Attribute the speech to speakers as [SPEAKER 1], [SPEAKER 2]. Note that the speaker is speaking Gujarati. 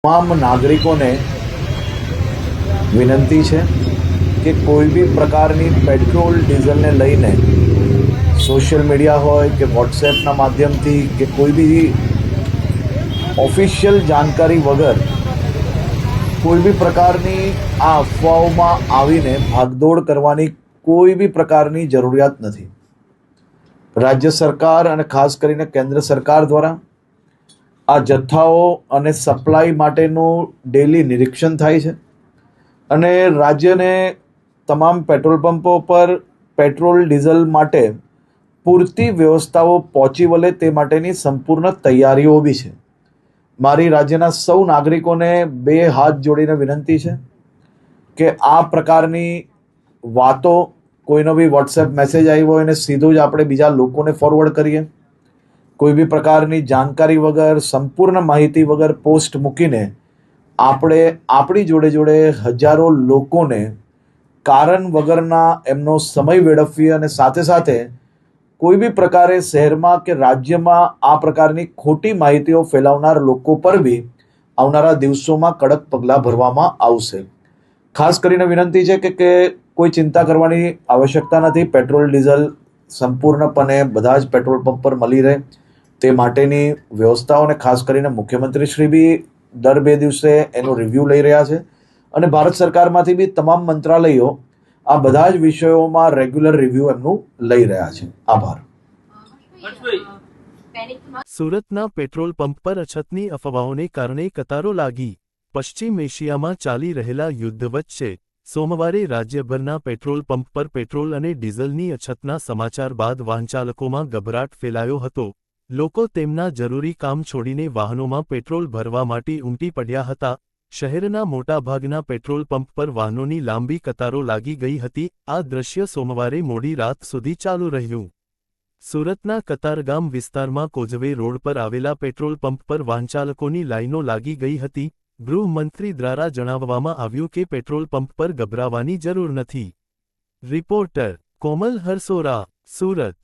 [SPEAKER 1] તમામ નાગરિકોને વિનંતી છે કે કોઈ બી પ્રકારની પેટ્રોલ ડીઝલને લઈને સોશિયલ મીડિયા હોય કે વોટ્સએપના માધ્યમથી કે કોઈ બી ઓફિશિયલ જાણકારી વગર કોઈ બી પ્રકારની આ અફવાઓમાં આવીને ભાગદોડ કરવાની કોઈ બી પ્રકારની જરૂરિયાત નથી. રાજ્ય સરકાર અને ખાસ કરીને કેન્દ્ર સરકાર દ્વારા આ જથ્થાઓ અને સપ્લાય માટેનું ડેલી નિરીક્ષણ થાય છે અને રાજ્યને તમામ પેટ્રોલ પંપો પર પેટ્રોલ ડીઝલ માટે પૂરતી વ્યવસ્થાઓ પહોંચી વળે તે માટેની સંપૂર્ણ તૈયારીઓ બી છે. મારી રાજ્યના સૌ નાગરિકોને બે હાથ જોડીને વિનંતી છે કે આ પ્રકારની વાતો કોઈનો બી વોટ્સએપ મેસેજ આવ્યો હોય એને સીધું જ આપણે બીજા લોકોને ફોરવર્ડ કરીએ. કોઈ બી પ્રકારની જાણકારી વગર સંપૂર્ણ માહિતી વગર પોસ્ટ મૂકીને આપણે આપણી જોડે જોડે હજારો લોકોને કારણ વગરના એમનો સમય વેડફીએ અને સાથે સાથે કોઈ બી પ્રકારે શહેરમાં કે રાજ્યમાં આ પ્રકારની ખોટી માહિતીઓ ફેલાવનાર લોકો પર બી આવનારા દિવસોમાં કડક પગલાં ભરવામાં આવશે. ખાસ કરીને વિનંતી છે કે કોઈ ચિંતા કરવાની આવશ્યકતા નથી. પેટ્રોલ ડીઝલ સંપૂર્ણપણે બધા જ પેટ્રોલ પંપ પર મળી રહે તે માટેની વ્યવસ્થાઓને ખાસ કરીને મુખ્યમંત્રી શ્રી બી દર 2 દિવસે એનું રિવ્યૂ લઈ રહ્યા છે અને ભારત સરકારમાંથી બી તમામ મંત્રાલયો આ બધા જ વિષયોમાં રેગ્યુલર રિવ્યૂ એમનું લઈ રહ્યા છે. આભાર.
[SPEAKER 2] સુરતના પેટ્રોલ પંપ પર અછતની અફવાઓને કારણે કતારો લાગી. પશ્ચિમ એશિયામાં ચાલી રહેલા યુદ્ધ વચ્ચે સોમવારે રાજ્યભરના પેટ્રોલ પંપ પર પેટ્રોલ અને ડીઝલની અછતના સમાચાર બાદ વાહનચાલકોમાં ગભરાટ ફેલાયો હતો. લોકો તેમના જરૂરી કામ છોડીને વાહનોમાં પેટ્રોલ ભરવા માટે ઉમટી પડ્યા હતા. શહેરના મોટાભાગના પેટ્રોલ પંપ પર વાહનોની લાંબી કતારો લાગી ગઈ હતી. આ દ્રશ્ય સોમવારે મોડી રાત સુધી ચાલુ રહ્યું. સુરતના કતારગામ વિસ્તારમાં કોઝવે રોડ પર આવેલા પેટ્રોલ પંપ પર વાહનચાલકોની લાઈનો લાગી ગઈ હતી. ગૃહમંત્રી દ્વારા જણાવવામાં આવ્યું કે પેટ્રોલ પંપ પર ગભરાવાની જરૂર નથી. રિપોર્ટર કોમલ હરસોરા, સુરત.